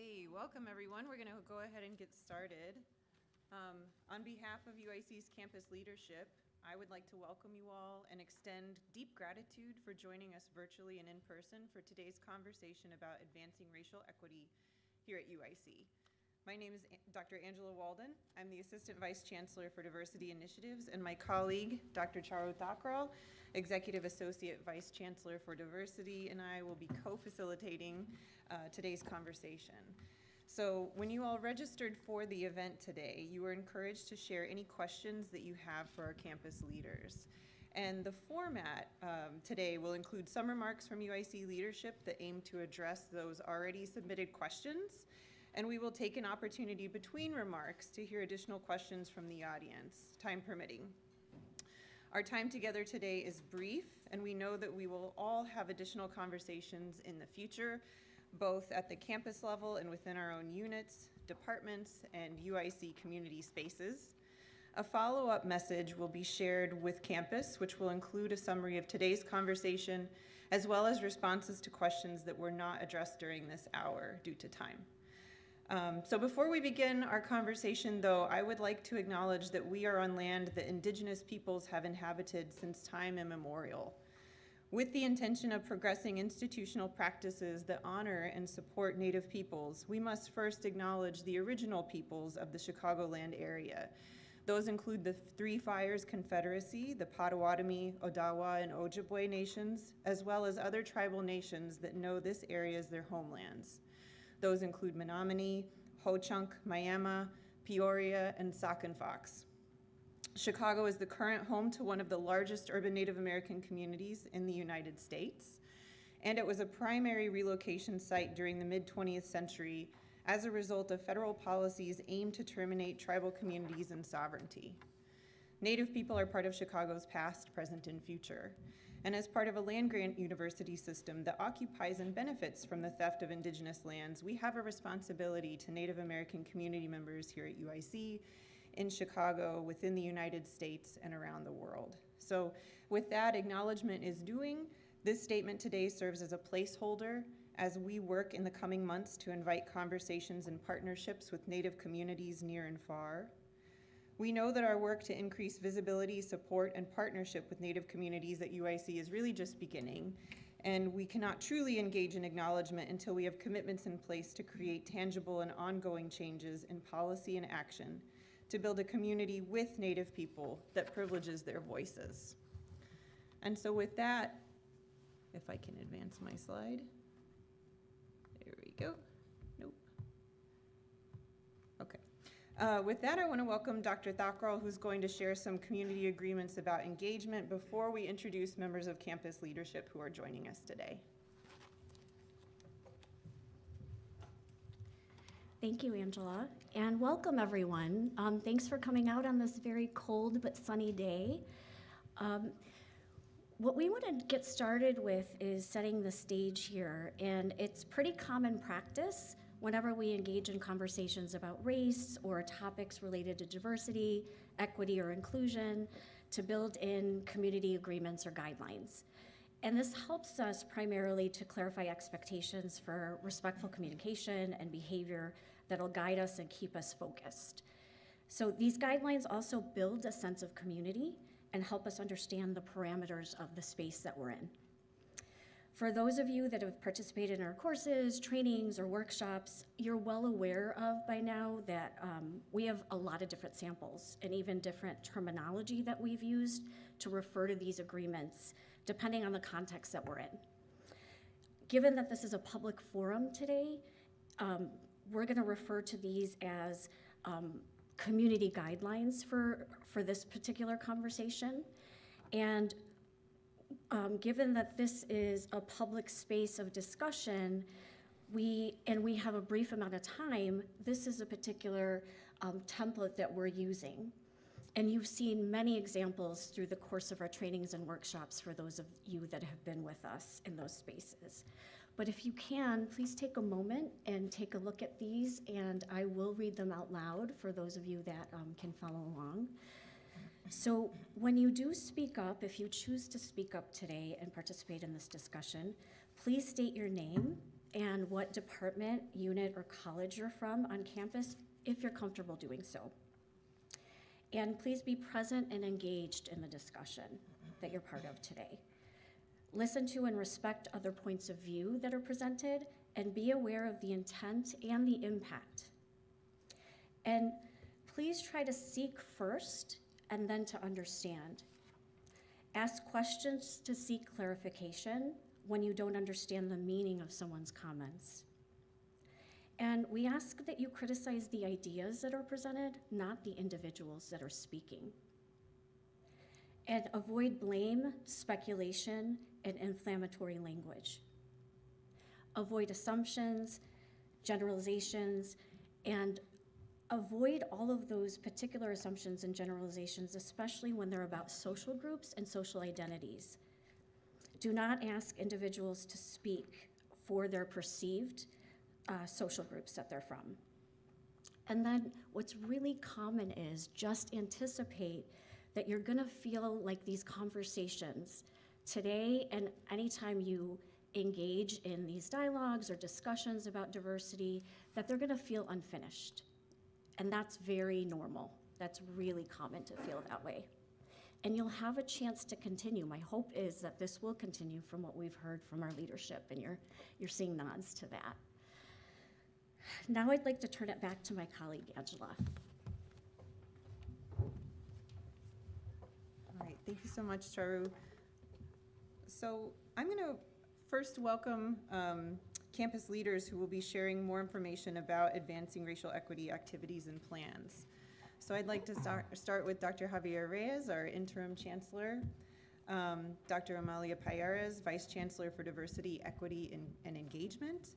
Okay, welcome everyone. We're going to go ahead and get started. On behalf of UIC's campus leadership, I would like to welcome you all and extend deep gratitude for joining us virtually and in person for today's conversation about advancing racial equity here at UIC. My name is Dr. Angela Walden. I'm the Assistant Vice Chancellor for Diversity Initiatives, and my colleague, Dr. Charu Thakral, Executive Associate Vice Chancellor for Diversity, and I will be co-facilitating today's conversation. So when you all registered for the event today, you were encouraged to share any questions that you have for our campus leaders. And the format today will include some remarks from UIC leadership that aim to address those already submitted questions. And we will take an opportunity between remarks to hear additional questions from the audience, time permitting. Our time together today is brief, and we know that we will all have additional conversations in the future, both at the campus level and within our own units, departments, and UIC community spaces. A follow-up message will be shared with campus, which will include a summary of today's conversation, as well as responses to questions that were not addressed during this hour due to time. So before we begin our conversation, though, I would like to acknowledge that we are on land that indigenous peoples have inhabited since time immemorial. With the intention of progressing institutional practices that honor and support Native peoples, we must first acknowledge the original peoples of the Chicagoland area. Those include the Three Fires Confederacy, the Potawatomi, Odawa, and Ojibwe nations, as well as other tribal nations that know this area as their homelands. Those include Menominee, Ho-Chunk, Miami, Peoria, and Sac and Fox. Chicago is the current home to one of the largest urban Native American communities in the United States, and it was a primary relocation site during the mid-20th century as a result of federal policies aimed to terminate tribal communities and sovereignty. Native people are part of Chicago's past, present, and future, and as part of a land-grant university system that occupies and benefits from the theft of indigenous lands, we have a responsibility to Native American community members here at UIC, in Chicago, within the United States, and around the world. So with that, acknowledgement is due. This statement today serves as a placeholder as we work in the coming months to invite conversations and partnerships with Native communities near and far. We know that our work to increase visibility, support, and partnership with Native communities at UIC is really just beginning, and we cannot truly engage in acknowledgement until we have commitments in place to create tangible and ongoing changes in policy and action to build a community with Native people that privileges their voices. And so with that, if I can advance my slide. There we go. Nope. Okay. With that, I want to welcome Dr. Thakral, who's going to share some community agreements about engagement before we introduce members of campus leadership who are joining us today. Thank you, Angela, and welcome everyone. Thanks for coming out on this very cold but sunny day. What we want to get started with is setting the stage here, and it's pretty common practice whenever we engage in conversations about race or topics related to diversity, equity, or inclusion to build in community agreements or guidelines. And this helps us primarily to clarify expectations for respectful communication and behavior that'll guide us and keep us focused. So these guidelines also build a sense of community and help us understand the parameters of the space that we're in. For those of you that have participated in our courses, trainings, or workshops, you're well aware of by now that we have a lot of different samples and even different terminology that we've used to refer to these agreements, depending on the context that we're in. Given that this is a public forum today, we're going to refer to these as community guidelines for this particular conversation. And given that this is a public space of discussion, we have a brief amount of time, this is a particular template that we're using. And you've seen many examples through the course of our trainings and workshops for those of you that have been with us in those spaces. But if you can, please take a moment and take a look at these, and I will read them out loud for those of you that can follow along. So when you do speak up, if you choose to speak up today and participate in this discussion, please state your name and what department, unit, or college you're from on campus, if you're comfortable doing so. And please be present and engaged in the discussion that you're part of today. Listen to and respect other points of view that are presented, and be aware of the intent and the impact. And please try to seek first and then to understand. Ask questions to seek clarification when you don't understand the meaning of someone's comments. And we ask that you criticize the ideas that are presented, not the individuals that are speaking. And avoid blame, speculation, and inflammatory language. Avoid assumptions, generalizations, and avoid all of those particular assumptions and generalizations, especially when they're about social groups and social identities. Do not ask individuals to speak for their perceived social groups that they're from. And then what's really common is just anticipate that you're gonna feel like these conversations today and anytime you engage in these dialogues or discussions about diversity, that they're gonna feel unfinished. And that's very normal. That's really common to feel that way. And you'll have a chance to continue. My hope is that this will continue from what we've heard from our leadership, and you're seeing nods to that. Now I'd like to turn it back to my colleague, Angela. All right, thank you so much, Charu. So I'm going to first welcome campus leaders who will be sharing more information about advancing racial equity activities and plans. So I'd like to start with Dr. Javier Reyes, our interim chancellor, Dr. Amalia Payares, Vice Chancellor for Diversity, Equity, and Engagement,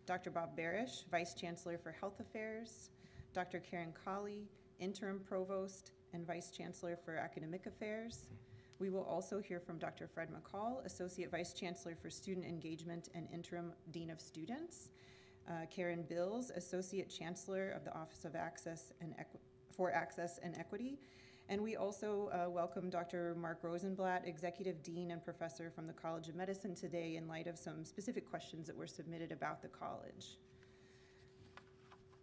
Dr. Bob Barish, Vice Chancellor for Health Affairs, Dr. Karen Colley, Interim Provost and Vice Chancellor for Academic Affairs. We will also hear from Dr. Fred McCall, Associate Vice Chancellor for Student Engagement and Interim Dean of Students, Karen Bills, Associate Chancellor of the Office of Access and Equity, and we also welcome Dr. Mark Rosenblatt, Executive Dean and Professor from the College of Medicine today in light of some specific questions that were submitted about the college.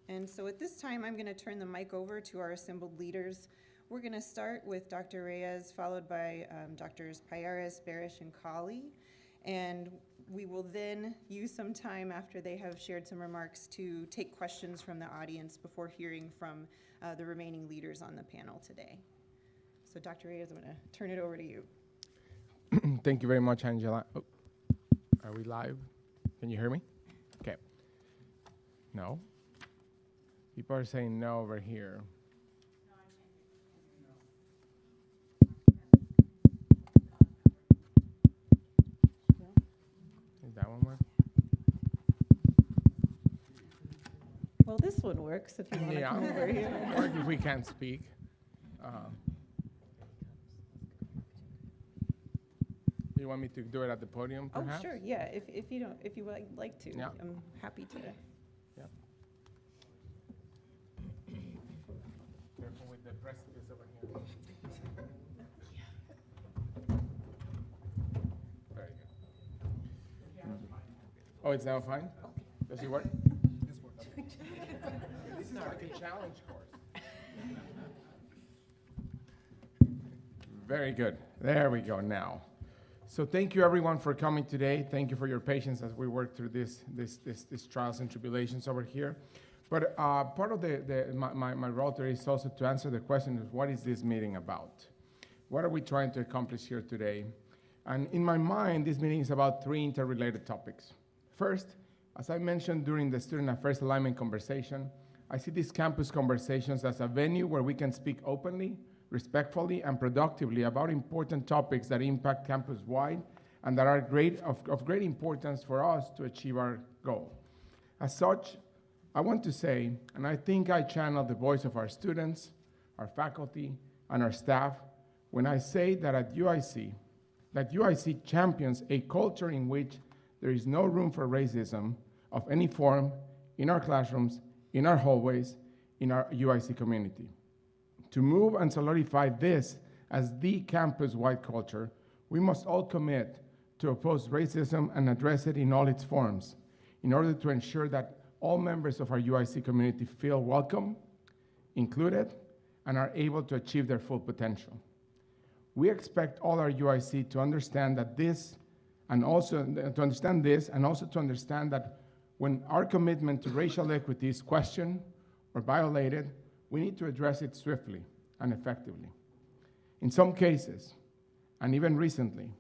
And so at this time, I'm going to turn the mic over to our assembled leaders. We're going to start with Dr. Reyes, followed by Drs. Payares, Barish, and Colley. And we will then use some time after they have shared some remarks to take questions from the audience before hearing from the remaining leaders on the panel today. So Dr. Reyes, I'm going to turn it over to you. Thank you very much, Angela. Oh, are we live? Can you hear me? Okay. No? People are saying no over here. Is that one work? Well, this one works if you want to come over here. Or if we can't speak. Do you want me to do it at the podium, Oh, perhaps? sure, yeah, if you don't, if you would like to, Yeah. I'm happy to. Yep. Careful with the precipice over here. Very good. Oh, it's now fine? Does it work? This is like a challenge course. Very good. There we go now. So thank you everyone for coming today. Thank you for your patience as we work through these trials and tribulations over here. But part of my role today is also to answer the question of what is this meeting about? What are we trying to accomplish here today? And in my mind, this meeting is about three interrelated topics. First, as I mentioned during the Student Affairs Alignment conversation, I see these campus conversations as a venue where we can speak openly, respectfully, and productively about important topics that impact campus-wide and that are of great importance for us to achieve our goal. As such, I want to say, and I think I channel the voice of our students, our faculty, and our staff when I say that UIC champions a culture in which there is no room for racism of any form in our classrooms, in our hallways, in our UIC community. To move and solidify this as the campus-wide culture, we must all commit to oppose racism and address it in all its forms, in order to ensure that all members of our UIC community feel welcome, included, and are able to achieve their full potential. We expect all our UIC to understand that this, and also to understand that when our commitment to racial equity is questioned or violated, we need to address it swiftly and effectively. In some cases, and even recently,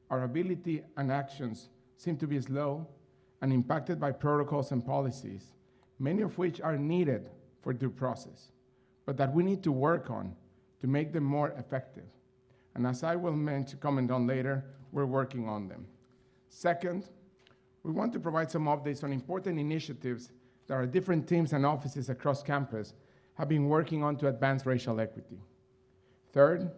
our ability and actions seem to be slow and impacted by protocols and policies, many of which are needed for due process, but that we need to work on to make them more effective. And as I will comment on later, we're working on them. Second, we want to provide some updates on important initiatives that our different teams and offices across campus have been working on to advance racial equity. Third,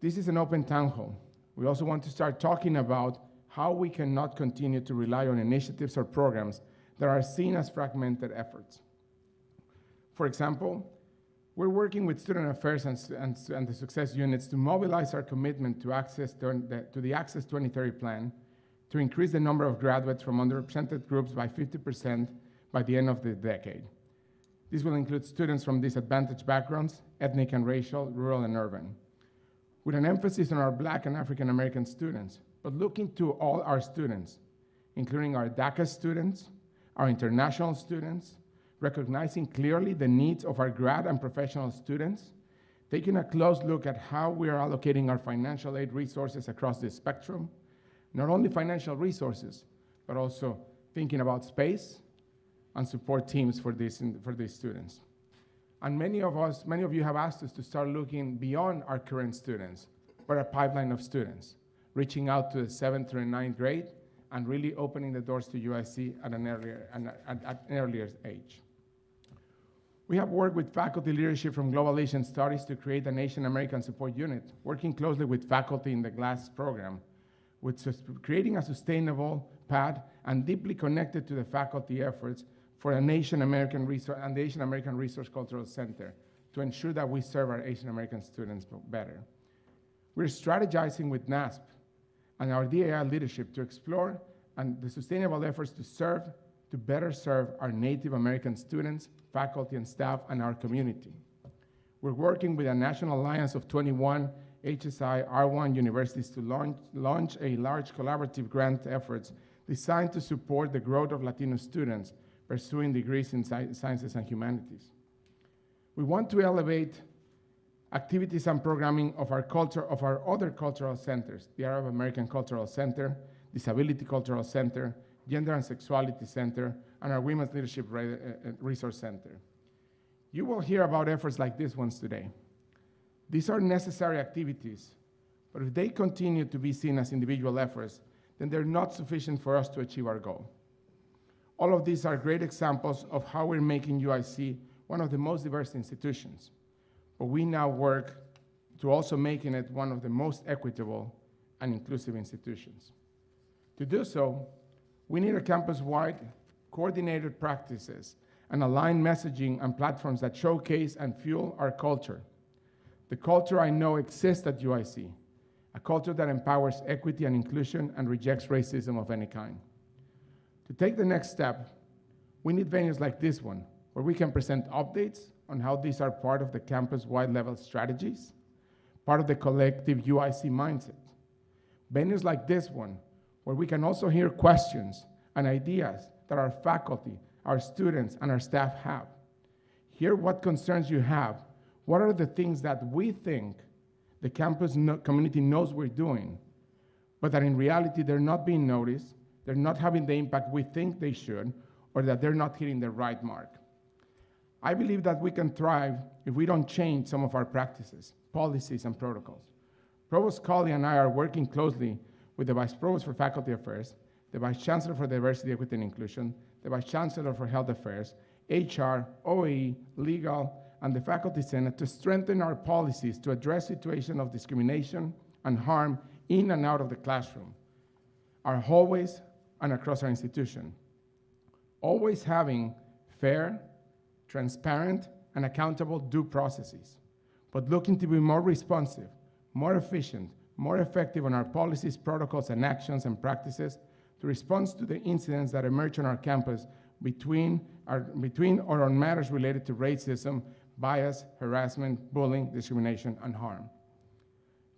this is an open town hall. We also want to start talking about how we cannot continue to rely on initiatives or programs that are seen as fragmented efforts. For example, we're working with student affairs and the success units to mobilize our commitment to the Access 2030 plan to increase the number of graduates from underrepresented groups by 50% by the end of the decade. This will include students from disadvantaged backgrounds, ethnic and racial, rural and urban, with an emphasis on our Black and African American students, but looking to all our students, including our DACA students, our international students, recognizing clearly the needs of our grad and professional students, taking a close look at how we are allocating our financial aid resources across the spectrum, not only financial resources, but also thinking about space and support teams for these students. And many of you have asked us to start looking beyond our current students, but a pipeline of students, reaching out to the 7th through 9th grade and really opening the doors to UIC at an earlier age. We have worked with faculty leadership from Global Asian Studies to create an Asian American support unit, working closely with faculty in the GLASS program, creating a sustainable path and deeply connected to the faculty efforts for an Asian American resource and the Asian American Resource Cultural Center to ensure that we serve our Asian American students better. We're strategizing with NASP and our DAI leadership to explore the sustainable efforts to better serve our Native American students, faculty and staff, and our community. We're working with a national alliance of 21 HSI R1 universities to launch a large collaborative grant efforts designed to support the growth of Latino students pursuing degrees in sciences and humanities. We want to elevate activities and programming of our other cultural centers, the Arab American Cultural Center, Disability Cultural Center, Gender and Sexuality Center, and our Women's Leadership Resource Center. You will hear about efforts like these ones today. These are necessary activities, but if they continue to be seen as individual efforts, then they're not sufficient for us to achieve our goal. All of these are great examples of how we're making UIC one of the most diverse institutions, but we now work to also making it one of the most equitable and inclusive institutions. To do so, we need a campus-wide coordinated practices and aligned messaging and platforms that showcase and fuel our culture. The culture I know exists at UIC, a culture that empowers equity and inclusion and rejects racism of any kind. To take the next step, we need venues like this one, where we can present updates on how these are part of the campus-wide level strategies, part of the collective UIC mindset. Venues like this one, where we can also hear questions and ideas that our faculty, our students, and our staff have. Hear what concerns you have. What are the things that we think the campus community knows we're doing, but that in reality they're not being noticed, they're not having the impact we think they should, or that they're not hitting the right mark. I believe that we can thrive if we don't change some of our practices, policies, and protocols. Provost Colley and I are working closely with the Vice Provost for Faculty Affairs, the Vice Chancellor for Diversity, Equity, and Inclusion, the Vice Chancellor for Health Affairs, HR, OAE, Legal, and the Faculty Senate to strengthen our policies to address situations of discrimination and harm in and out of the classroom, our hallways, and across our institution. Always having fair, transparent, and accountable due processes, but looking to be more responsive, more efficient, more effective on our policies, protocols, and actions and practices to respond to the incidents that emerge on our campus between or on matters related to racism, bias, harassment, bullying, discrimination, and harm.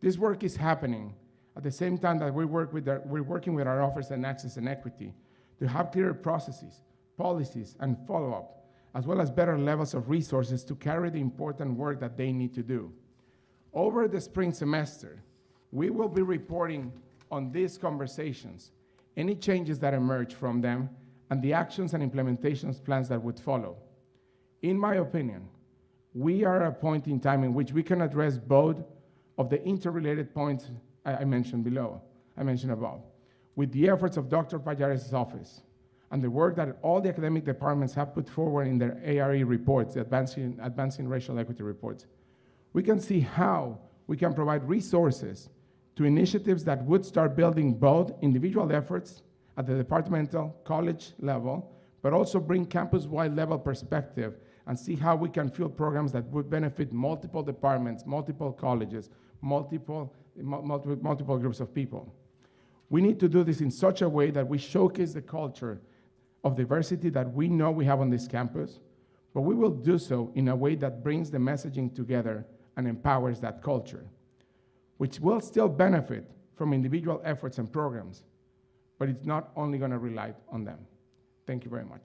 This work is happening at the same time that we're working with our Office on Access and Equity to have clearer processes, policies, and follow-up, as well as better levels of resources to carry the important work that they need to do. Over the spring semester, we will be reporting on these conversations, any changes that emerge from them, and the actions and implementations plans that would follow. In my opinion, we are at a point in time in which we can address both of the interrelated points I mentioned above, with the efforts of Dr. Pallares' office and the work that all the academic departments have put forward in their ARE reports, the Advancing Racial Equity reports. We can see how we can provide resources to initiatives that would start building both individual efforts at the departmental, college level, but also bring campus-wide level perspective and see how we can fuel programs that would benefit multiple departments, multiple colleges, multiple groups of people. We need to do this in such a way that we showcase the culture of diversity that we know we have on this campus, but we will do so in a way that brings the messaging together and empowers that culture, which will still benefit from individual efforts and programs, but it's not only going to rely on them. Thank you very much.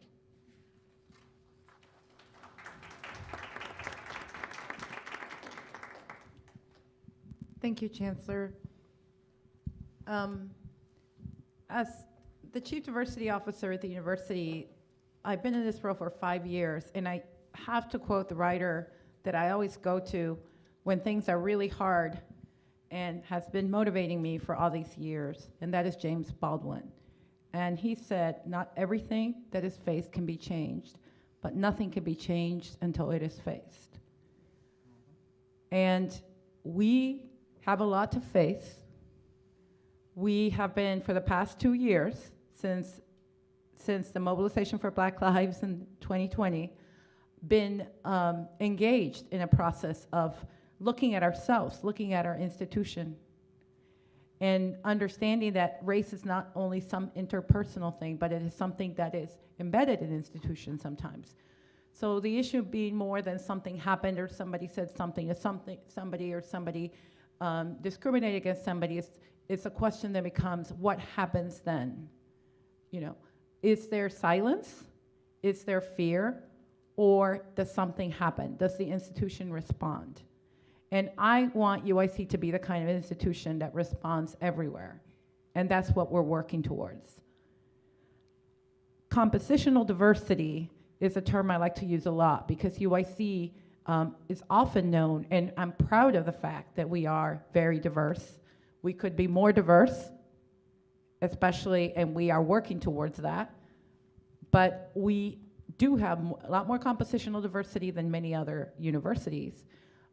Thank you, Chancellor. As the Chief Diversity Officer at the university, I've been in this role for 5 years, and I have to quote the writer that I always go to when things are really hard and has been motivating me for all these years, and that is James Baldwin. And he said, "Not everything that is faced can be changed, but nothing can be changed until it is faced." And we have a lot to face. We have been, for the past 2 years, since the mobilization for Black Lives in 2020, been engaged in a process of looking at ourselves, looking at our institution, and understanding that race is not only some interpersonal thing, but it is something that is embedded in institutions sometimes. So the issue being more than something happened or somebody said something to somebody discriminated against somebody, it's a question that becomes, what happens then? You know, is there silence? Is there fear? Or does something happen? Does the institution respond? And I want UIC to be the kind of institution that responds everywhere. And that's what we're working towards. Compositional diversity is a term I like to use a lot because UIC is often known, and I'm proud of the fact that we are very diverse. We could be more diverse, especially, and we are working towards that. But we do have a lot more compositional diversity than many other universities,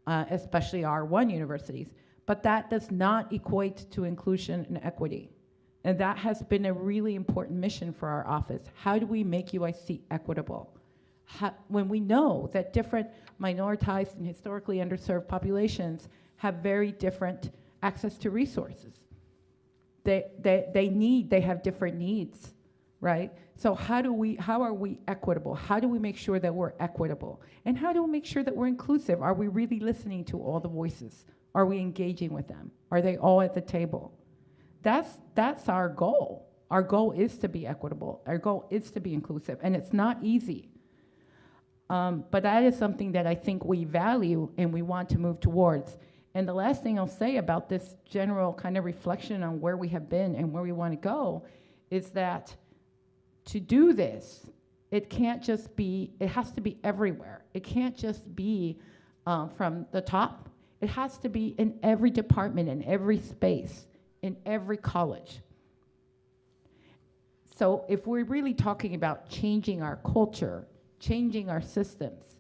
especially R1 universities. But that does not equate to inclusion and equity. And that has been a really important mission for our office. How do we make UIC equitable? When we know that different minoritized and historically underserved populations have very different access to resources. They have different needs, right? So how are we equitable? How do we make sure that we're equitable? And how do we make sure that we're inclusive? Are we really listening to all the voices? Are we engaging with them? Are they all at the table? That's our goal. Our goal is to be equitable. Our goal is to be inclusive, and it's not easy. But that is something that I think we value and we want to move towards. And the last thing I'll say about this general kind of reflection on where we have been and where we want to go is that to do this, it has to be everywhere. It can't just be from the top. It has to be in every department, in every space, in every college. So if we're really talking about changing our culture, changing our systems,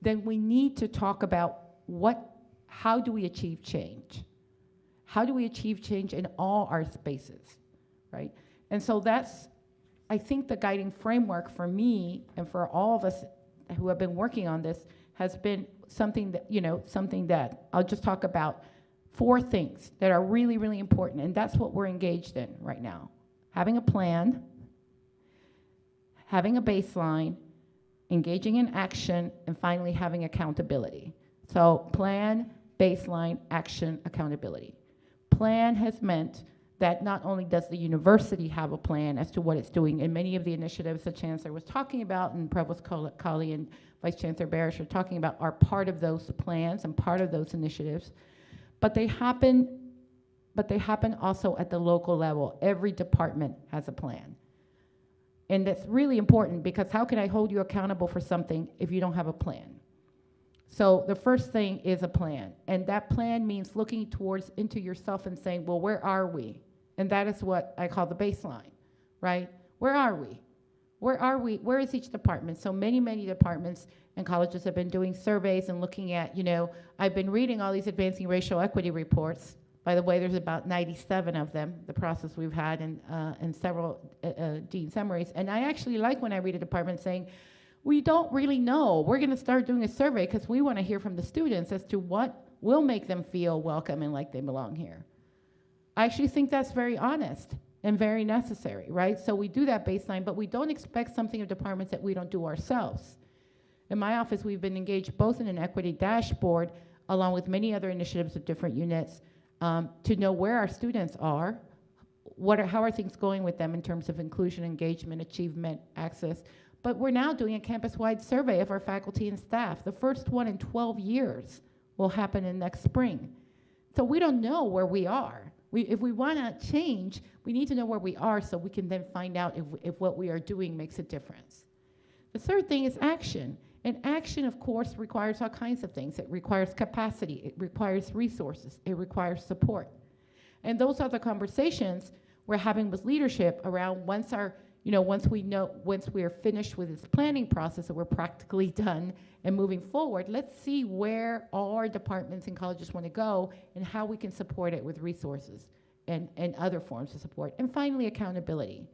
then we need to talk about how do we achieve change? How do we achieve change in all our spaces, right? And so that's, I think, the guiding framework for me and for all of us who have been working on this has been something that I'll just talk about 4 things that are really, really important, and that's what we're engaged in right now. having a plan, having a baseline, engaging in action, and finally having accountability. So plan, baseline, action, accountability. Plan has meant that not only does the university have a plan as to what it's doing, and many of the initiatives the Chancellor was talking about, and Provost Colley and Vice Chancellor Barish are talking about, are part of those plans and part of those initiatives, but they happen also at the local level. Every department has a plan. And that's really important, because how can I hold you accountable for something if you don't have a plan? So the first thing is a plan, and that plan means looking into yourself and saying, well, where are we? And that is what I call the baseline, right? Where are we? Where are we? Where is each department? So many departments and colleges have been doing surveys and looking at, I've been reading all these advancing racial equity reports. By the way, there's about 97 of them, the process we've had, and several dean summaries. And I actually like when I read a department saying, we don't really know. We're going to start doing a survey because we want to hear from the students as to what will make them feel welcome and like they belong here. I actually think that's very honest and very necessary, right? So we do that baseline, but we don't expect something of departments that we don't do ourselves. In my office, we've been engaged both in an equity dashboard, along with many other initiatives of different units, to know where our students are, how are things going with them in terms of inclusion, engagement, achievement, access. But we're now doing a campus-wide survey of our faculty and staff. The first one in 12 years will happen in next spring. So we don't know where we are. If we want to change, we need to know where we are so we can then find out if what we are doing makes a difference. The third thing is action. And action, of course, requires all kinds of things. It requires capacity. It requires resources. It requires support. And those are the conversations we're having with leadership around once we are finished with this planning process and we're practically done and moving forward, let's see where all our departments and colleges want to go and how we can support it with resources and other forms of support. And finally, accountability.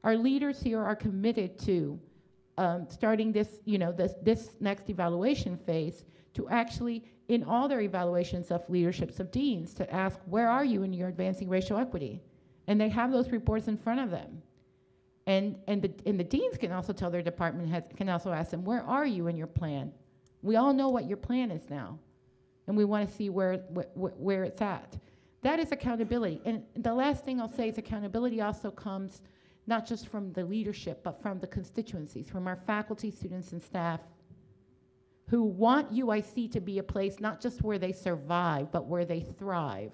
Our leaders here are committed to starting this next evaluation phase to actually, in all their evaluations of leaderships of deans, to ask, where are you in your advancing racial equity? And they have those reports in front of them. And the deans can also tell their department heads, can also ask them, where are you in your plan? We all know what your plan is now, and we want to see where it's at. That is accountability. And the last thing I'll say is accountability also comes not just from the leadership, but from the constituencies, from our faculty, students, and staff who want UIC to be a place not just where they survive, but where they thrive.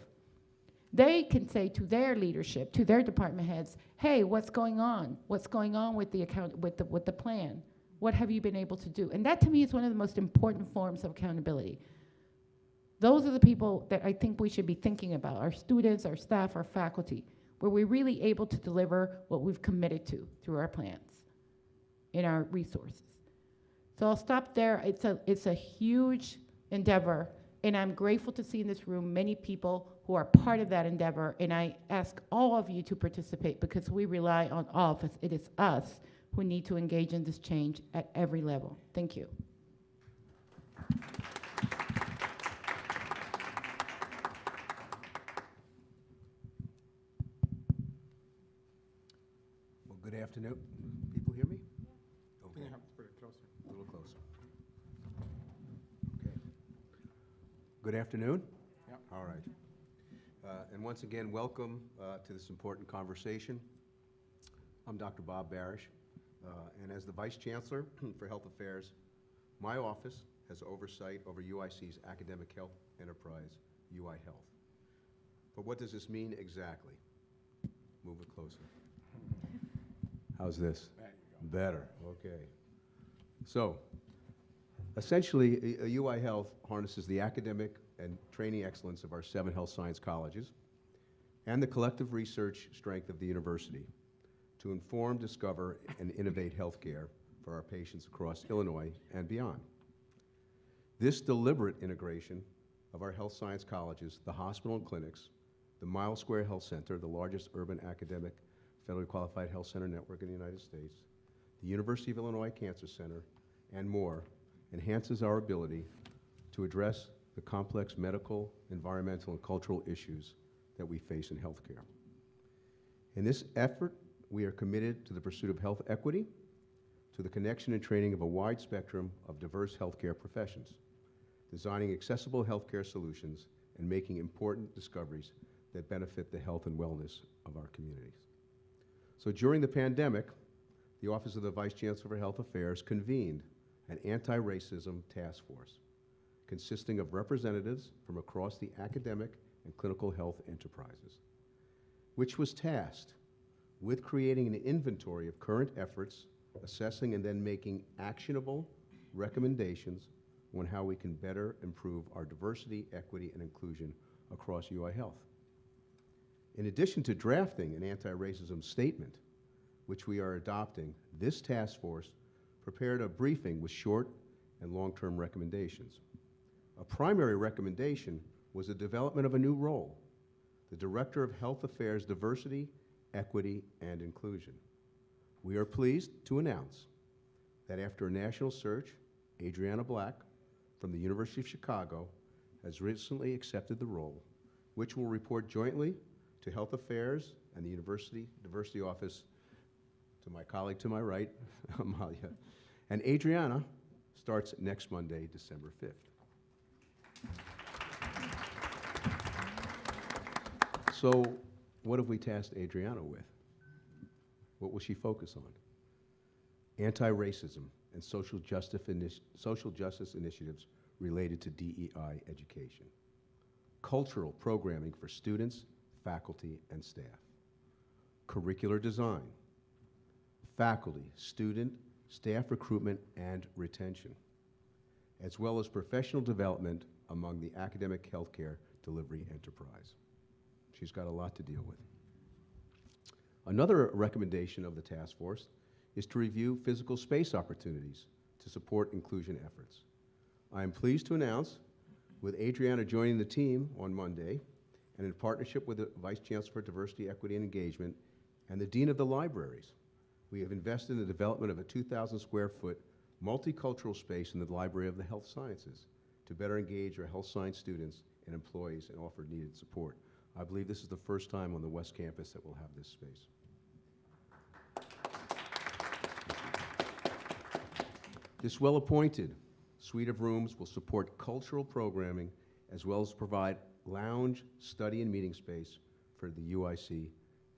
They can say to their leadership, to their department heads, hey, what's going on? What's going on with the plan? What have you been able to do? And that, to me, is one of the most important forms of accountability. Those are the people that I think we should be thinking about, our students, our staff, our faculty. Were we really able to deliver what we've committed to through our plans and our resources? So I'll stop there. It's a huge endeavor, and I'm grateful to see in this room many people who are part of that endeavor, and I ask all of you to participate because we rely on all of us. It is us who need to engage in this change at every level. Thank you. Well, good afternoon. People hear me? Okay. You have to put it closer. A little closer. Okay. Good afternoon. Yep. All right. And once again, welcome to this important conversation. I'm Dr. Bob Barish, and as the Vice Chancellor for Health Affairs, my office has oversight over UIC's academic health enterprise, UI Health. But what does this mean exactly? Move it closer. How's this? There you go. Better, okay. So, essentially, UI Health harnesses the academic and training excellence of our 7 health science colleges and the collective research strength of the university to inform, discover, and innovate healthcare for our patients across Illinois and beyond. This deliberate integration of our health science colleges, the hospital and clinics, the Miles Square Health Center, the largest urban academic federally qualified health center network in the United States, the University of Illinois Cancer Center, and more, enhances our ability to address the complex medical, environmental, and cultural issues that we face in healthcare. In this effort we are committed to the pursuit of health equity, to the connection and training of a wide spectrum of diverse healthcare professions, designing accessible healthcare solutions, and making important discoveries that benefit the health and wellness of our communities. So during the pandemic, the Office of the Vice Chancellor for Health Affairs convened an anti-racism task force consisting of representatives from across the academic and clinical health enterprises, which was tasked with creating an inventory of current efforts, assessing and then making actionable recommendations on how we can better improve our diversity, equity, and inclusion across UI Health. In addition to drafting an anti-racism statement, which we are adopting, this task force prepared a briefing with short and long-term recommendations. A primary recommendation was the development of a new role, the Director of Health Affairs Diversity, Equity, and Inclusion. We are pleased to announce that after a national search, Adriana Black from the University of Chicago has recently accepted the role, which will report jointly to Health Affairs and the University Diversity Office to my colleague to my right, Amalia. And Adriana starts next Monday, December 5th. So what have we tasked Adriana with? What will she focus on? Anti-racism and social justice initiatives related to DEI education. Cultural programming for students, faculty, and staff. Curricular design. Faculty, student, staff recruitment, and retention, as well as professional development among the academic healthcare delivery enterprise. She's got a lot to deal with. Another recommendation of the task force is to review physical space opportunities to support inclusion efforts. I am pleased to announce, with Adriana joining the team on Monday, and in partnership with the Vice Chancellor for Diversity, Equity, and Engagement, and the Dean of the Libraries, we have invested in the development of a 2,000 square foot multicultural space in the Library of the Health Sciences to better engage our health science students and employees and offer needed support. I believe this is the first time on the West Campus that we'll have this space. This well-appointed suite of rooms will support cultural programming as well as provide lounge, study, and meeting space for the UIC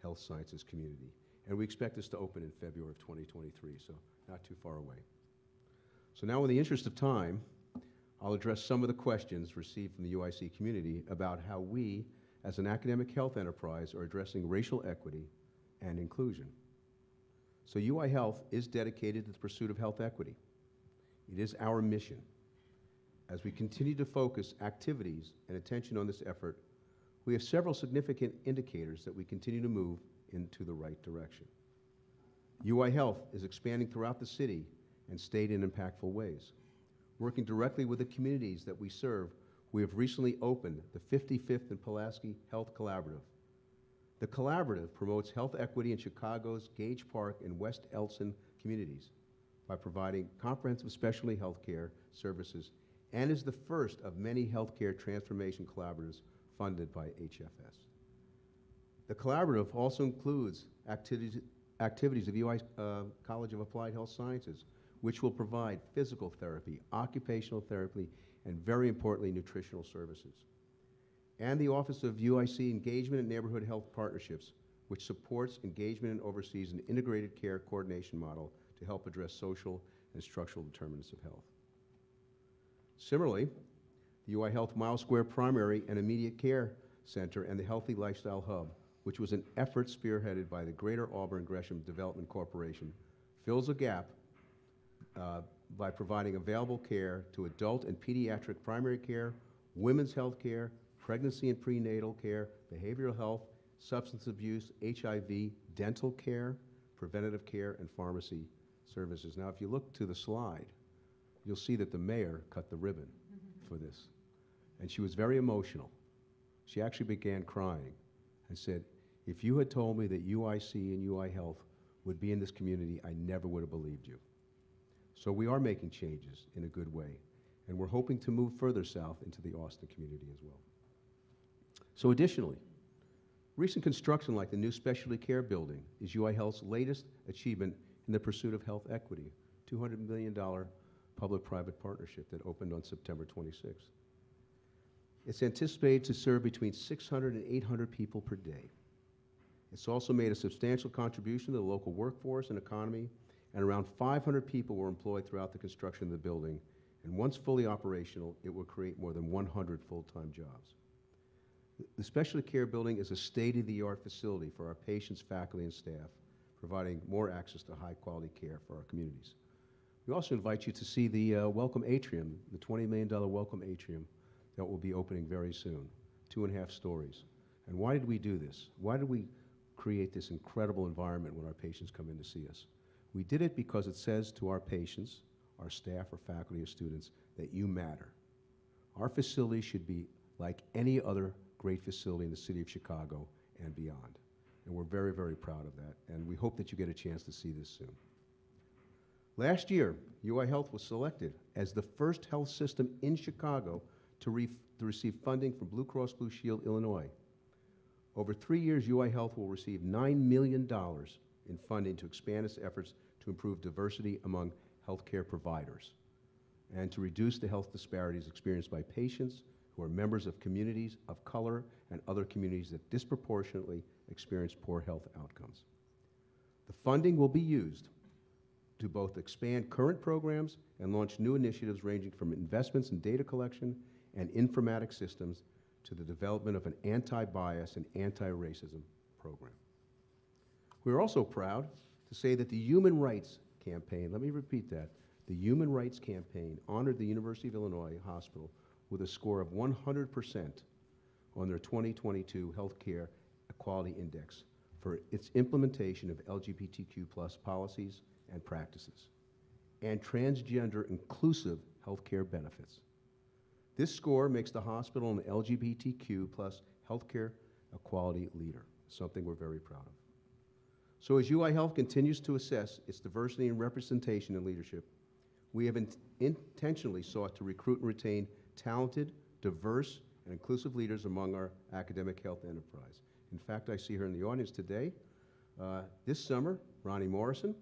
Health Sciences community. And we expect this to open in February of 2023, so not too far away. So now in the interest of time, I'll address some of the questions received from the UIC community about how we, as an academic health enterprise, are addressing racial equity and inclusion. So UI Health is dedicated to the pursuit of health equity. It is our mission. As we continue to focus activities and attention on this effort, we have several significant indicators that we continue to move into the right direction. UI Health is expanding throughout the city and state in impactful ways. Working directly with the communities that we serve, we have recently opened the 55th and Pulaski Health Collaborative. The collaborative promotes health equity in Chicago's Gage Park and West Elson communities by providing comprehensive specialty healthcare services and is the first of many healthcare transformation collaboratives funded by HFS. The collaborative also includes activities of UI College of Applied Health Sciences, which will provide physical therapy, occupational therapy, and very importantly, nutritional services. And the Office of UIC Engagement and Neighborhood Health Partnerships, which supports engagement and oversees an integrated care coordination model to help address social and structural determinants of health. Similarly, the UI Health Mile Square Primary and Immediate Care Center and the Healthy Lifestyle Hub, which was an effort spearheaded by the Greater Auburn Gresham Development Corporation, fills a gap by providing available care to adult and pediatric primary care, women's health care, pregnancy and prenatal care, behavioral health, substance abuse, HIV, dental care, preventative care, and pharmacy services. Now, if you look to the slide, you'll see that the mayor cut the ribbon for this. And she was very emotional. She actually began crying and said, if you had told me that UIC and UI Health would be in this community, I never would have believed you. So we are making changes in a good way, and we're hoping to move further south into the Austin community as well. So additionally, Recent construction like the new specialty care building is UI Health's latest achievement in the pursuit of health equity, $200 million public-private partnership that opened on September 26th. It's anticipated to serve between 600 and 800 people per day. It's also made a substantial contribution to the local workforce and economy, and around 500 people were employed throughout the construction of the building, and once fully operational, it will create more than 100 full-time jobs. The specialty care building is a state-of-the-art facility for our patients, faculty, and staff, providing more access to high-quality care for our communities. We also invite you to see the Welcome Atrium, the $20 million Welcome Atrium that will be opening very soon, 2.5 stories. And why did we do this? Why did we create this incredible environment when our patients come in to see us? We did it because it says to our patients, our staff, or faculty, or students, that you matter. Our facility should be like any other great facility in the city of Chicago and beyond. And we're very, very proud of that, and we hope that you get a chance to see this soon. Last year, UI Health was selected as the first health system in Chicago to receive funding from Blue Cross Blue Shield Illinois. Over 3 years, UI Health will receive $9 million in funding to expand its efforts to improve diversity among healthcare providers and to reduce the health disparities experienced by patients who are members of communities of color and other communities that disproportionately experience poor health outcomes. The funding will be used to both expand current programs and launch new initiatives ranging from investments in data collection and informatics systems to the development of an anti-bias and anti-racism program. We're also proud to say that the Human Rights Campaign, let me repeat that, the Human Rights Campaign honored the University of Illinois Hospital with a score of 100% on their 2022 Healthcare Equality Index for its implementation of LGBTQ+ policies and practices, and transgender inclusive healthcare benefits. This score makes the hospital an LGBTQ+ healthcare equality leader, something we're very proud of. So as UI Health continues to assess its diversity and representation in leadership, we have intentionally sought to recruit and retain talented, diverse, and inclusive leaders among our academic health enterprise. In fact, I see her in the audience today. This summer, Ronnie Morrison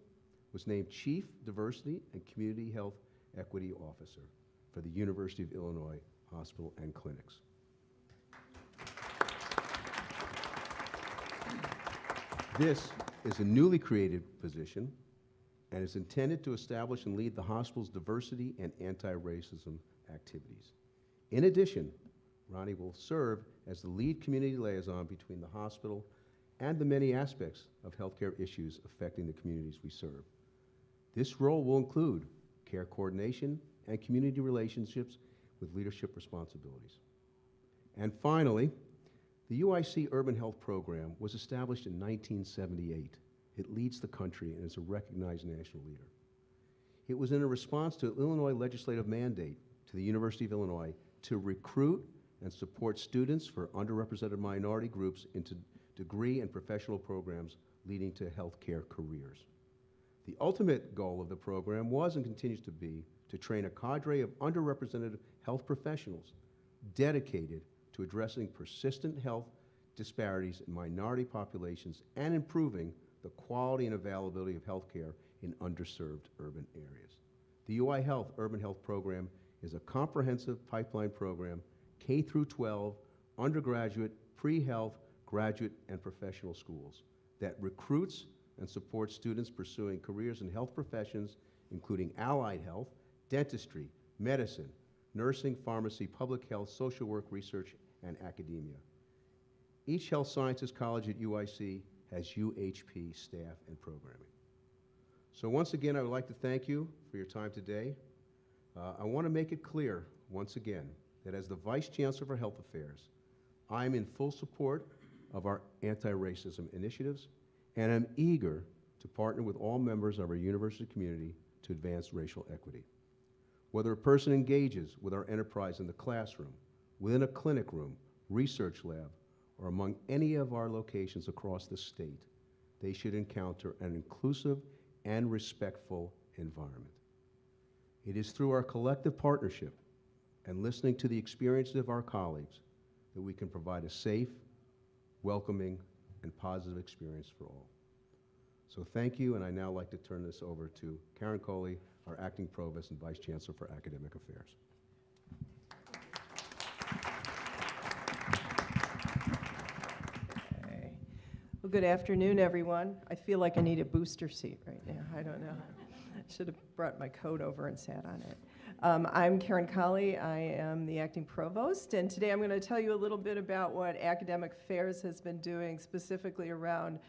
was named Chief Diversity and Community Health Equity Officer for the University of Illinois Hospital and Clinics. This is a newly created position and is intended to establish and lead the hospital's diversity and anti-racism activities. In addition, Ronnie will serve as the lead community liaison between the hospital and the many aspects of healthcare issues affecting the communities we serve. This role will include care coordination and community relationships with leadership responsibilities. And finally, the UIC Urban Health Program was established in 1978. It leads the country and is a recognized national leader. It was in a response to an Illinois legislative mandate to the University of Illinois to recruit and support students for underrepresented minority groups into degree and professional programs leading to healthcare careers. The ultimate goal of the program was and continues to be to train a cadre of underrepresented health professionals dedicated to addressing persistent health disparities in minority populations and improving the quality and availability of healthcare in underserved urban areas. The UI Health Urban Health Program is a comprehensive pipeline program, K through 12, undergraduate, pre-health, graduate, and professional schools that recruits and supports students pursuing careers in health professions, including allied health, dentistry, medicine, nursing, pharmacy, public health, social work, research, and academia. Each health sciences college at UIC has UHP staff and programming. So once again, I would like to thank you for your time today. I want to make it clear, once again, that as the Vice Chancellor for Health Affairs, I'm in full support of our anti-racism initiatives, and I'm eager to partner with all members of our university community to advance racial equity. Whether a person engages with our enterprise in the classroom, within a clinic room, research lab, or among any of our locations across the state, they should encounter an inclusive and respectful environment. It is through our collective partnership and listening to the experiences of our colleagues that we can provide a safe, welcoming, and positive experience for all. So thank you, and I now like to turn this over to Karen Coley, our Acting Provost and Vice Chancellor for Academic Affairs. Okay. Well, good afternoon, everyone. I feel like I need a booster seat right now. I don't know. I should have brought my coat over and sat on it. I'm Karen Colley. I am the acting provost, and today I'm going to tell you a little bit about what Academic Affairs has been doing specifically around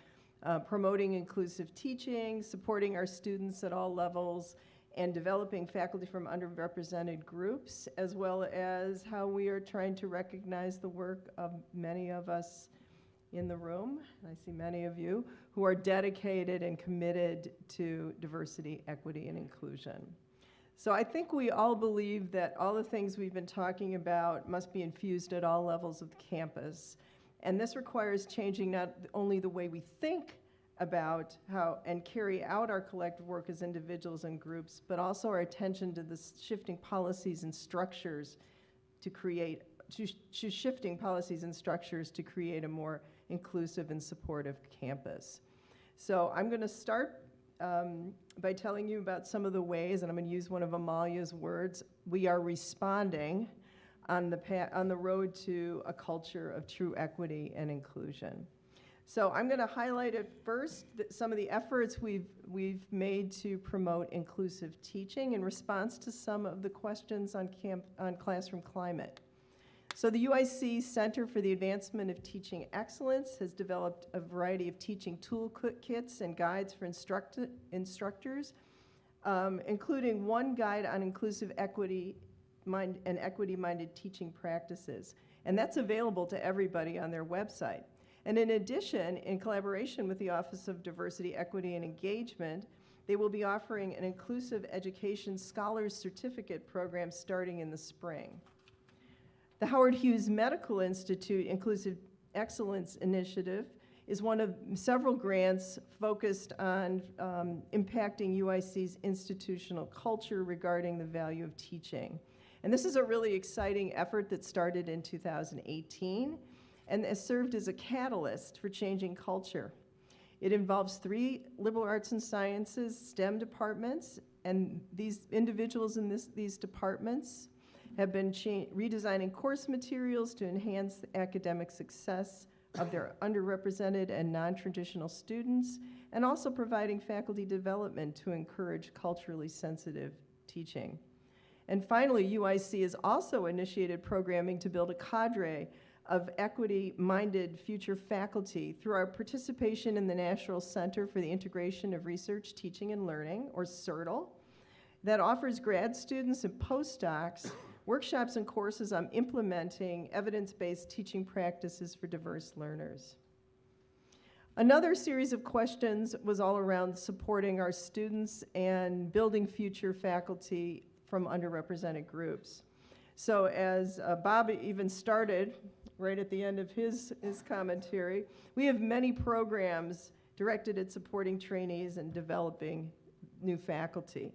promoting inclusive teaching, supporting our students at all levels, and developing faculty from underrepresented groups, as well as how we are trying to recognize the work of many of us in the room, and I see many of you, who are dedicated and committed to diversity, equity, and inclusion. So I think we all believe that all the things we've been talking about must be infused at all levels of the campus. And this requires changing not only the way we think about how and carry out our collective work as individuals and groups, but also our attention to the shifting policies and structures to create, to shifting policies and structures to create a more inclusive and supportive campus. So I'm going to start by telling you about some of the ways, and I'm going to use one of Amalia's words, we are responding on the road to a culture of true equity and inclusion. So I'm going to highlight at first some of the efforts we've made to promote inclusive teaching in response to some of the questions on classroom climate. So the UIC Center for the Advancement of Teaching Excellence has developed a variety of teaching toolkits and guides for instructors, including one guide on inclusive and equity-minded teaching practices. And that's available to everybody on their website. And in addition, in collaboration with the Office of Diversity, Equity, and Engagement, they will be offering an Inclusive Education Scholars Certificate program starting in the spring. The Howard Hughes Medical Institute Inclusive Excellence Initiative is one of several grants focused on impacting UIC's institutional culture regarding the value of teaching. And this is a really exciting effort that started in 2018 and has served as a catalyst for changing culture. It involves 3 liberal arts and sciences STEM departments, and these individuals in these departments have been redesigning course materials to enhance the academic success of their underrepresented and non-traditional students, and also providing faculty development to encourage culturally sensitive teaching. And finally, UIC has also initiated programming to build a cadre of equity-minded future faculty through our participation in the National Center for the Integration of Research, Teaching, and Learning, or CERTLE, that offers grad students and postdocs workshops and courses on implementing evidence-based teaching practices for diverse learners. Another series of questions was all around supporting our students and building future faculty from underrepresented groups. So as Bob even started right at the end of his commentary, we have many programs directed at supporting trainees and developing new faculty.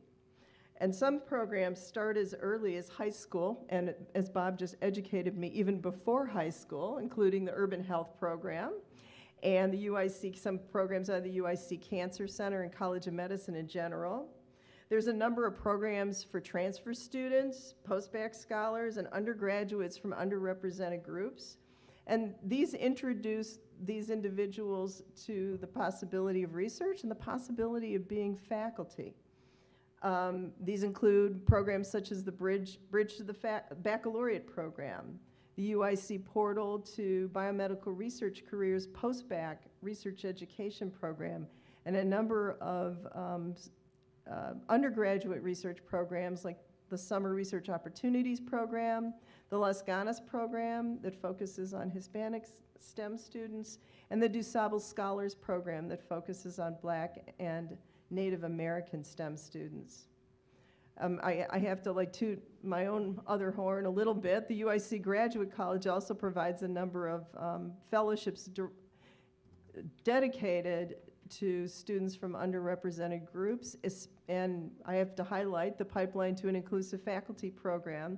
And some programs start as early as high school, and as Bob just educated me, even before high school, including the Urban Health Program, and the UIC, some programs out of the UIC Cancer Center and College of Medicine in general. There's a number of programs for transfer students, post-bac scholars, and undergraduates from underrepresented groups. And these introduce these individuals to the possibility of research and the possibility of being faculty. These include programs such as the Bridge to the Baccalaureate program, the UIC Portal to Biomedical Research Careers Post-Bac Research Education Program, and a number of undergraduate research programs like the Summer Research Opportunities Program, the Las Ganas Program that focuses on Hispanic STEM students, and the DuSable Scholars Program that focuses on Black and Native American STEM students. I have to toot my own other horn a little bit. The UIC Graduate College also provides a number of fellowships dedicated to students from underrepresented groups, and I have to highlight the Pipeline to an Inclusive Faculty program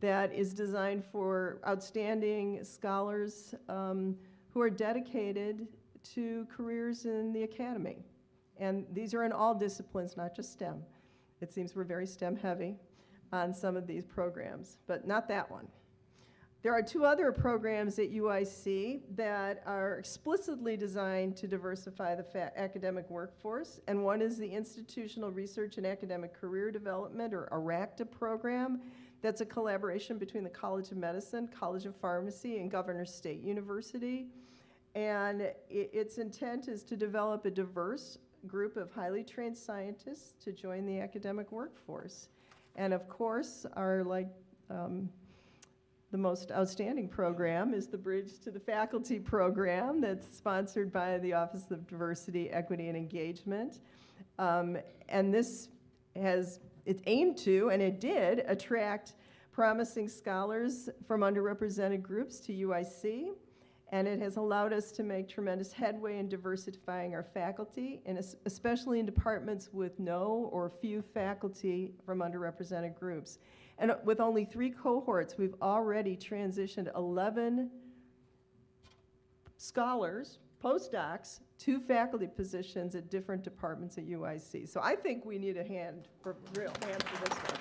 that is designed for outstanding scholars who are dedicated to careers in the academy. And these are in all disciplines, not just STEM. It seems we're very STEM heavy on some of these programs, but not that one. There are two other programs at UIC that are explicitly designed to diversify the academic workforce, and one is the Institutional Research and Academic Career Development, or IRACTA program. That's a collaboration between the College of Medicine, College of Pharmacy, and Governors State University. And its intent is to develop a diverse group of highly trained scientists to join the academic workforce. And of course, our the most outstanding program is the Bridge to the Faculty program that's sponsored by the Office of Diversity, Equity, and Engagement. And this it's aimed to, and it did, attract promising scholars from underrepresented groups to UIC. And it has allowed us to make tremendous headway in diversifying our faculty, and especially in departments with no or few faculty from underrepresented groups. And with only 3 cohorts, we've already transitioned 11 scholars, postdocs, to faculty positions at different departments at UIC. So I think we need a real hand for this one.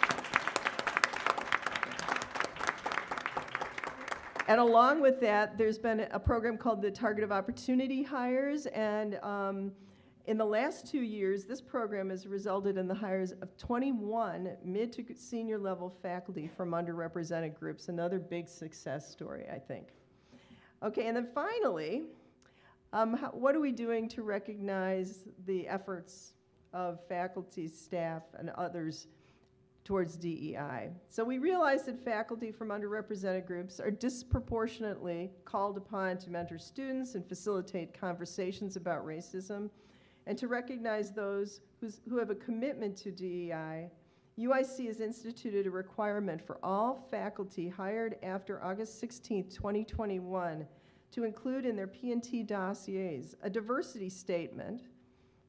And along with that, there's been a program called the Targeted Opportunity Hires, and in the last 2 years, this program has resulted in the hires of 21 mid to senior level faculty from underrepresented groups. Another big success story, I think. Okay, and then finally, what are we doing to recognize the efforts of faculty, staff, and others towards DEI? So we realize that faculty from underrepresented groups are disproportionately called upon to mentor students and facilitate conversations about racism. And to recognize those who have a commitment to DEI, UIC has instituted a requirement for all faculty hired after August 16, 2021, to include in their P&T dossiers a diversity statement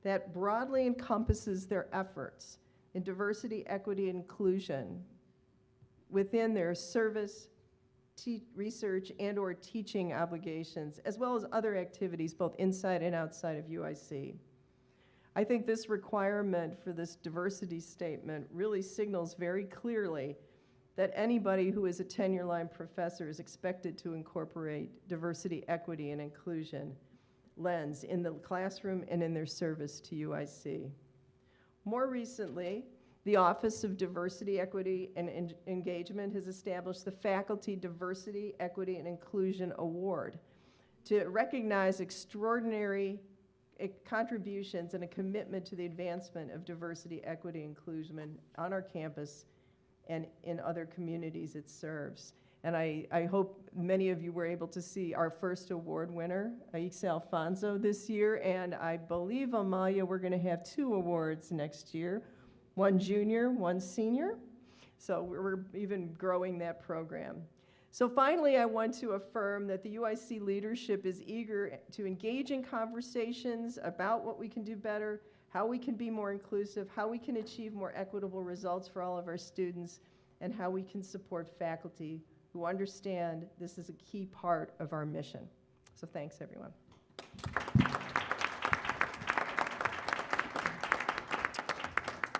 that broadly encompasses their efforts in diversity, equity, and inclusion within their service, research, and/or teaching obligations, as well as other activities both inside and outside of UIC. I think this requirement for this diversity statement really signals very clearly that anybody who is a tenure-line professor is expected to incorporate diversity, equity, and inclusion lens in the classroom and in their service to UIC. More recently, the Office of Diversity, Equity, and Engagement has established the Faculty Diversity, Equity, and Inclusion Award to recognize extraordinary contributions and a commitment to the advancement of diversity, equity, and inclusion on our campus and in other communities it serves. And I hope many of you were able to see our first award winner, Aix Alfonso, this year, and I believe, Amalia, we're going to have 2 awards next year, 1 junior, 1 senior. So we're even growing that program. So finally, I want to affirm that the UIC leadership is eager to engage in conversations about what we can do better, how we can be more inclusive, how we can achieve more equitable results for all of our students, and how we can support faculty who understand this is a key part of our mission. So thanks, everyone.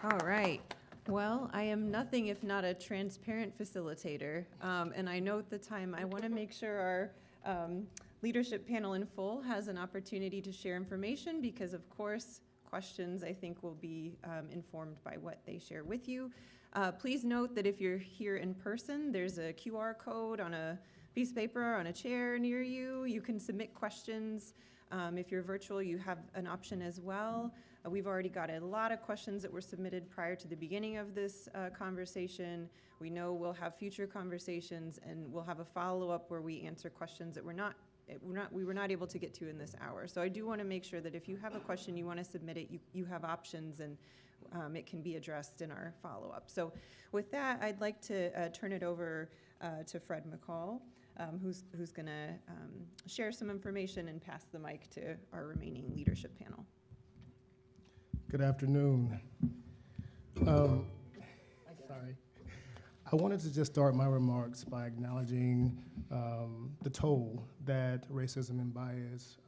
All right. Well, I am nothing if not a transparent facilitator, and I note the time. I want to make sure our leadership panel in full has an opportunity to share information because, of course, questions I think will be informed by what they share with you. Please note that if you're here in person, there's a QR code on a piece of paper or on a chair near you. You can submit questions. If you're virtual, you have an option as well. We've already got a lot of questions that were submitted prior to the beginning of this conversation. We know we'll have future conversations, and we'll have a follow-up where we answer questions that we were not able to get to in this hour. So I do want to make sure that if you have a question, you want to submit it, you have options, and it can be addressed in our follow-up. So with that, I'd like to turn it over to Fred McCall, who's going to share some information and pass the mic to our remaining leadership panel. Good afternoon. Sorry. I wanted to just start my remarks by acknowledging the toll that racism and bias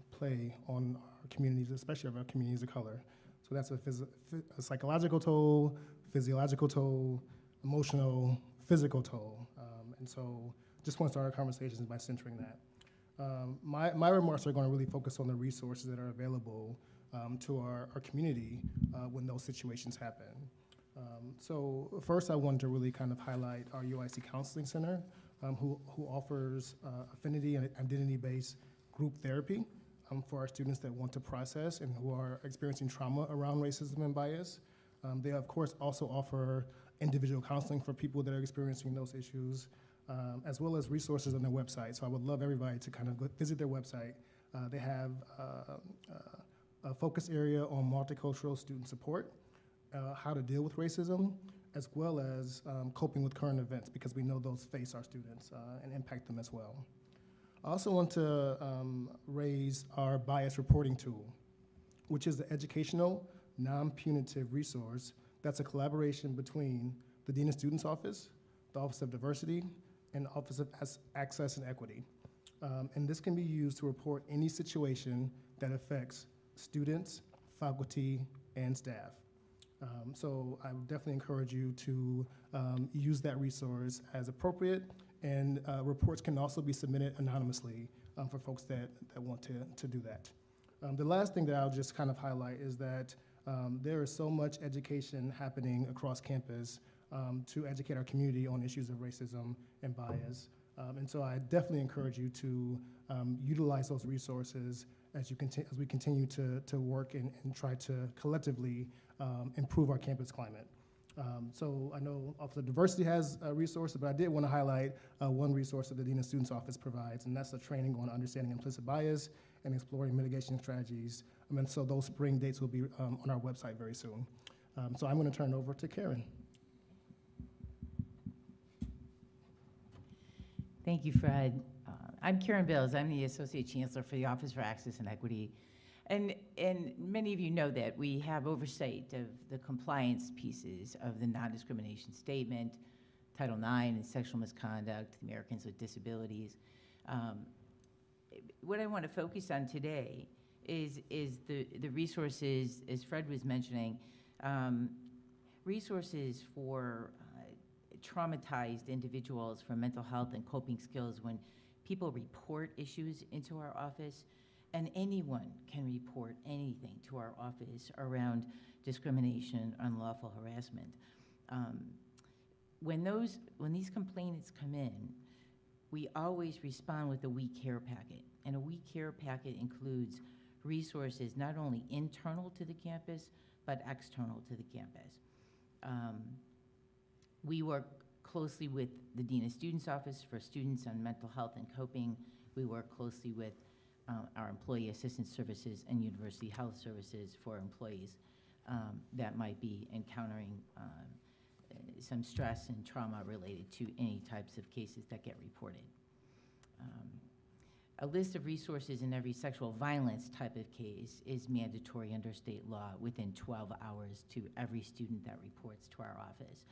play on our communities, especially our communities of color. So that's a psychological toll, physiological toll, emotional, physical toll. And so just want to start our conversations by centering that. My remarks are going to really focus on the resources that are available to our community when those situations happen. So first, I wanted to really kind of highlight our UIC Counseling Center, who offers affinity and identity-based group therapy for our students that want to process and who are experiencing trauma around racism and bias. They, of course, also offer individual counseling for people that are experiencing those issues, as well as resources on their website. So I would love everybody to kind of visit their website. They have a focus area on multicultural student support, how to deal with racism, as well as coping with current events, because we know those face our students and impact them as well. I also want to raise our bias reporting tool, which is the educational, non-punitive resource that's a collaboration between the Dean of Students Office, the Office of Diversity, and the Office of Access and Equity. And this can be used to report any situation that affects students, faculty, and staff. So I would definitely encourage you to use that resource as appropriate, and reports can also be submitted anonymously for folks that want to do that. The last thing that I'll just kind of highlight is that there is so much education happening across campus to educate our community on issues of racism and bias. And so I definitely encourage you to utilize those resources as we continue to work and try to collectively improve our campus climate. So I know Office of Diversity has resources, but I did want to highlight one resource that the Dean of Students Office provides, and that's the training on understanding implicit bias and exploring mitigation strategies. And so those spring dates will be on our website very soon. So I'm going to turn it over to Karen. Thank you, Fred. I'm Karen Bills. I'm the Associate Chancellor for the Office for Access and Equity. And many of you know that we have oversight of the compliance pieces of the non-discrimination statement, Title IX, and sexual misconduct, Americans with Disabilities. What I want to focus on today is the resources, as Fred was mentioning, resources for traumatized individuals for mental health and coping skills when people report issues into our office. And anyone can report anything to our office around discrimination, unlawful harassment. When these complainants come in, we always respond with a We Care packet. And a We Care packet includes resources not only internal to the campus, but external to the campus. We work closely with the Dean of Students Office for students on mental health and coping. We work closely with our Employee Assistance Services and University Health Services for employees that might be encountering some stress and trauma related to any types of cases that get reported. A list of resources in every sexual violence type of case is mandatory under state law within 12 hours to every student that reports to our office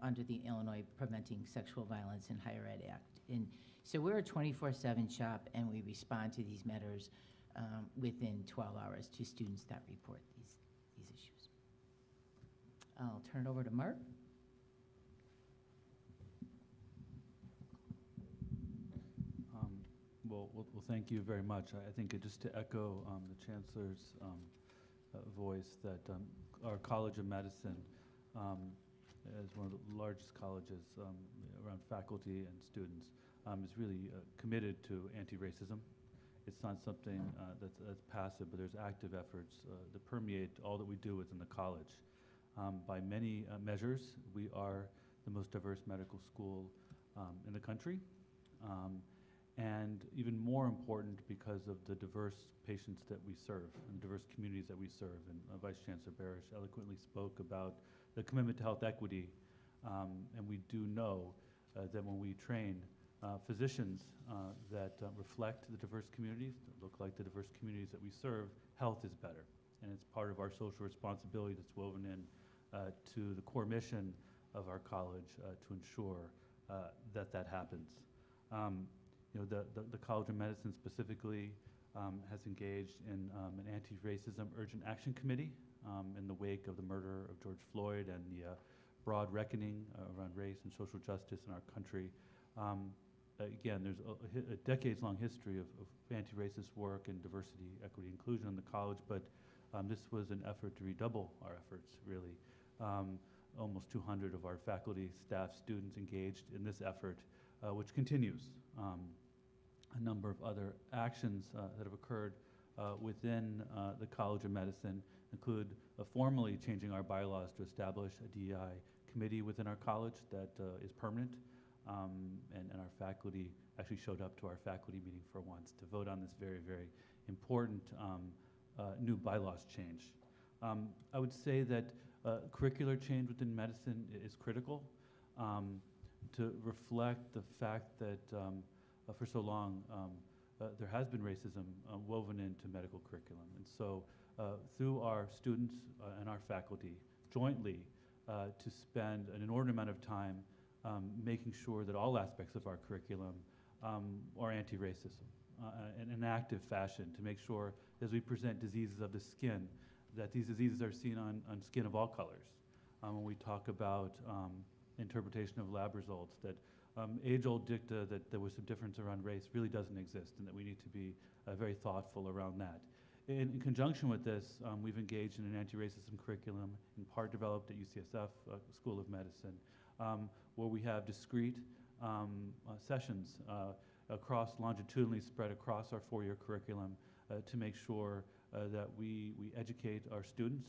under the Illinois Preventing Sexual Violence in Higher Ed Act. And so we're a 24/7 shop, and we respond to these matters within 12 hours to students that report these issues. I'll turn it over to Mark. Well, thank you very much. I think just to echo the Chancellor's voice, that our College of Medicine, as one of the largest colleges around faculty and students, is really committed to anti-racism. It's not something that's passive, but there's active efforts that permeate all that we do within the college. By many measures, we are the most diverse medical school in the country. And even more important because of the diverse patients that we serve and the diverse communities that we serve. And Vice Chancellor Barish eloquently spoke about the commitment to health equity. And we do know that when we train physicians that reflect the diverse communities, that look like the diverse communities that we serve, health is better. And it's part of our social responsibility that's woven in to the core mission of our college to ensure that that happens. The College of Medicine specifically has engaged in an anti-racism urgent action committee in the wake of the murder of George Floyd and the broad reckoning around race and social justice in our country. Again, there's a decades-long history of anti-racist work and diversity, equity, inclusion in the college, but this was an effort to redouble our efforts, really. Almost 200 of our faculty, staff, students engaged in this effort, which continues. A number of other actions that have occurred within the College of Medicine include formally changing our bylaws to establish a DEI committee within our college that is permanent, and our faculty actually showed up to our faculty meeting for once to vote on this very, very important new bylaws change. I would say that curricular change within medicine is critical to reflect the fact that for so long there has been racism woven into medical curriculum. And so through our students and our faculty jointly to spend an inordinate amount of time making sure that all aspects of our curriculum are anti-racism in an active fashion, to make sure as we present diseases of the skin, that these diseases are seen on skin of all colors. When we talk about interpretation of lab results, that age-old dicta that there was some difference around race really doesn't exist, and that we need to be very thoughtful around that. In conjunction with this, we've engaged in an anti-racism curriculum, in part developed at UCSF School of Medicine, where we have discrete sessions longitudinally spread across our four-year curriculum to make sure that we educate our students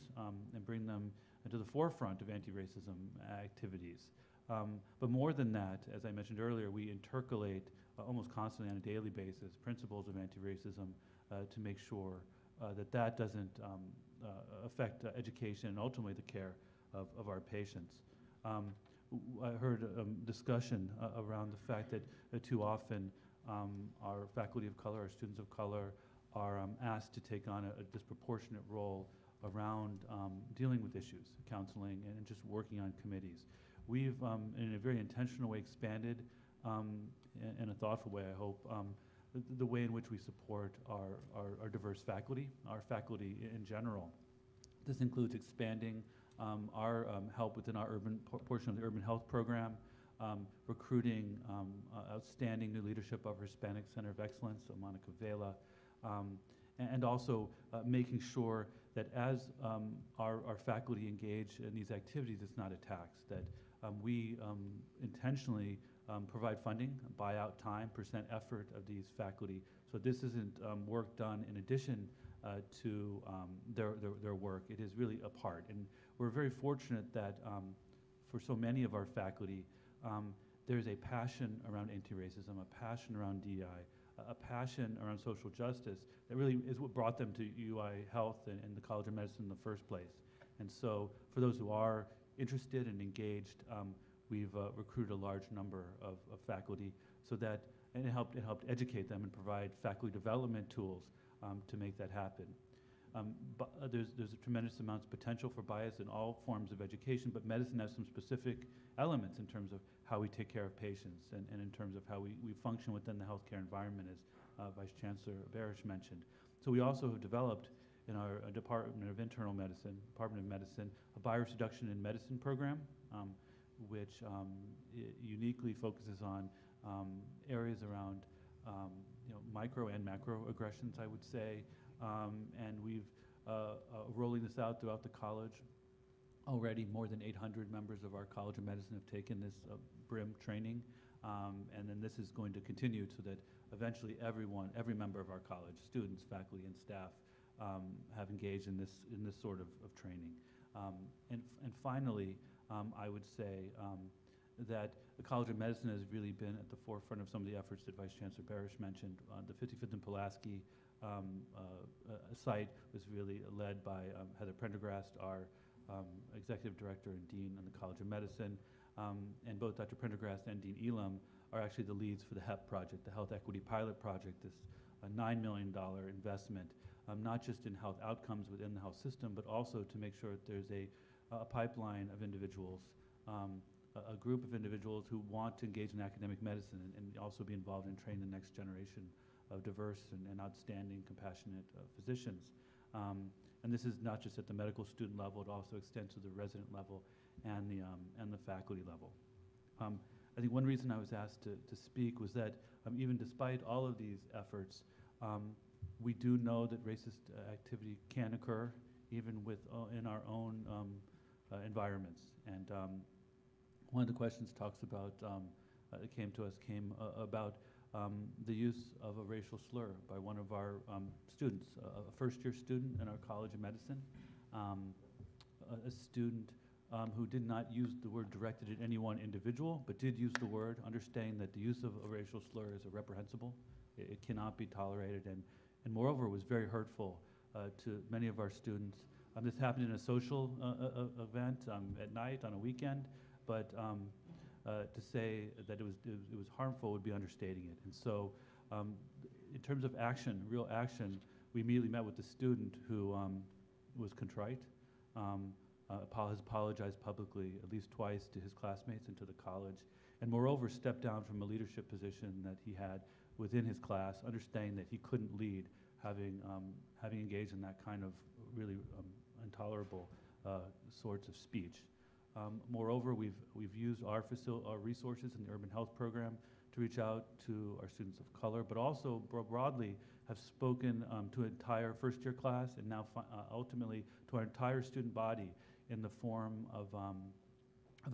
and bring them to the forefront of anti-racism activities. But more than that, as I mentioned earlier, we intercalate almost constantly on a daily basis principles of anti-racism to make sure that doesn't affect education and ultimately the care of our patients. I heard discussion around the fact that too often our faculty of color, our students of color, are asked to take on a disproportionate role around dealing with issues, counseling, and just working on committees. We've, in a very intentional way, expanded, in a thoughtful way, I hope, the way in which we support our diverse faculty, our faculty in general. This includes expanding our help within our urban portion of the urban health program, recruiting outstanding new leadership of our Hispanic Center of Excellence, Monica Vela, and also making sure that as our faculty engage in these activities, it's not a tax, that we intentionally provide funding, buy out time, percent effort of these faculty. So this isn't work done in addition to their work. It is really a part. And we're very fortunate that for so many of our faculty, there's a passion around anti-racism, a passion around DEI, a passion around social justice that really is what brought them to UI Health and the College of Medicine in the first place. And so for those who are interested and engaged, we've recruited a large number of faculty so that, and it helped educate them and provide faculty development tools to make that happen. But there's a tremendous amount of potential for bias in all forms of education, but medicine has some specific elements in terms of how we take care of patients and in terms of how we function within the healthcare environment, as Vice Chancellor Barish mentioned. So we also have developed in our Department of Internal Medicine, Department of Medicine, a bias reduction in medicine program, which uniquely focuses on areas around micro and macro aggressions, I would say, and we've rolling this out throughout the college. Already more than 800 members of our College of Medicine have taken this BRIM training, and then this is going to continue so that eventually every member of our college, students, faculty, and staff, have engaged in this sort of training. And finally, I would say that the College of Medicine has really been at the forefront of some of the efforts that Vice Chancellor Barish mentioned. The 55th and Pulaski site was really led by Heather Prendergast, our Executive Director and Dean in the College of Medicine, and both Dr. Prendergast and Dean Elam are actually the leads for the HEP project, the Health Equity Pilot Project, this $9 million investment, not just in health outcomes within the health system, but also to make sure that there's a pipeline of individuals a group of individuals who want to engage in academic medicine and also be involved in training the next generation of diverse and outstanding, compassionate physicians. And this is not just at the medical student level, it also extends to the resident level and the faculty level. I think one reason I was asked to speak was that even despite all of these efforts, we do know that racist activity can occur even in our own environments. And one of the questions talks about, that came to us, about the use of a racial slur by one of our students, a first-year student in our College of Medicine, a student who did not use the word directed at any one individual, but did use the word, understanding that the use of a racial slur is reprehensible. It cannot be tolerated, and moreover was very hurtful to many of our students. This happened in a social event at night on a weekend, but to say that it was harmful would be understating it. And so in terms of action, real action, we immediately met with the student who was contrite, has apologized publicly at least twice to his classmates and to the college, and moreover stepped down from a leadership position that he had within his class, understanding that he couldn't lead, having engaged in that kind of really intolerable sorts of speech. Moreover, we've used our resources in the urban health program to reach out to our students of color, but also broadly have spoken to an entire first-year class and now ultimately to our entire student body in the form of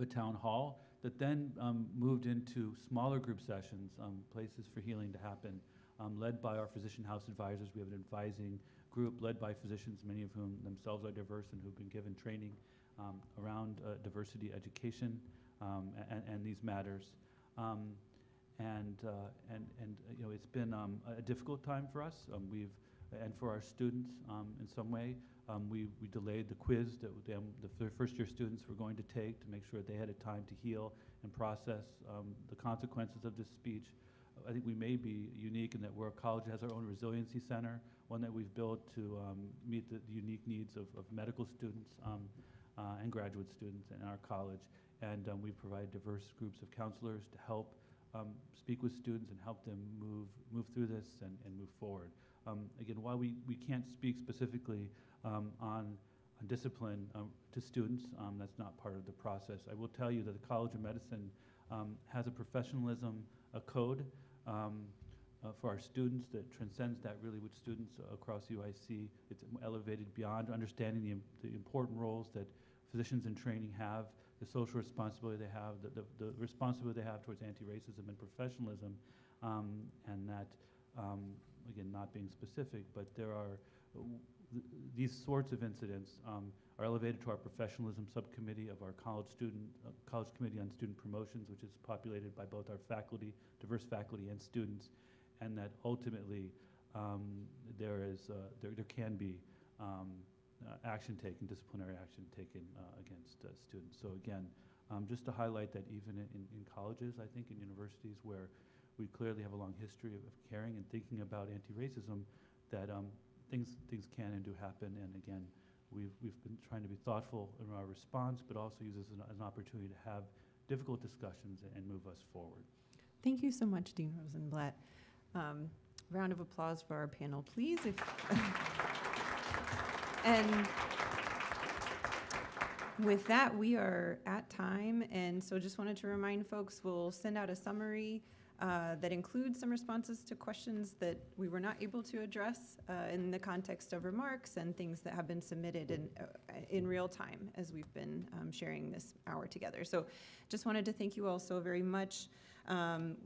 a town hall that then moved into smaller group sessions, places for healing to happen, led by our physician house advisors. We have an advising group led by physicians, many of whom themselves are diverse and who've been given training around diversity education and these matters. You know, it's been a difficult time for us. And for our students in some way. We delayed the quiz that the first-year students were going to take to make sure that they had a time to heal and process the consequences of this speech. I think we may be unique in that we're a college that has our own resiliency center, one that we've built to meet the unique needs of medical students and graduate students in our college. And we provide diverse groups of counselors to help speak with students and help them move through this and move forward. Again, while we can't speak specifically on discipline to students, that's not part of the process. I will tell you that the College of Medicine has a professionalism, a code for our students that transcends that really with students across UIC. It's elevated beyond understanding the important roles that physicians in training have, the social responsibility they have, the responsibility they have towards anti-racism and professionalism, and that, again, not being specific, but there are these sorts of incidents are elevated to our professionalism subcommittee of our college committee on student promotions, which is populated by both our faculty, diverse faculty and students, and that ultimately there can be action taken, disciplinary action taken against students. So again, just to highlight that even in colleges, I think in universities where we clearly have a long history of caring and thinking about anti-racism, that things can and do happen. And again, we've been trying to be thoughtful in our response, but also use this as an opportunity to have difficult discussions and move us forward. Thank you so much, Dean Rosenblatt. Round of applause for our panel, please. And with that, we are at time, and so just wanted to remind folks, we'll send out a summary that includes some responses to questions that we were not able to address in the context of remarks and things that have been submitted in real time as we've been sharing this hour together. So just wanted to thank you all so very much.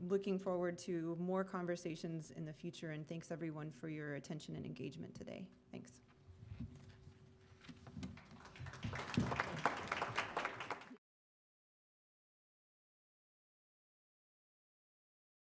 Looking forward to more conversations in the future, and thanks everyone for your attention and engagement today. Thanks.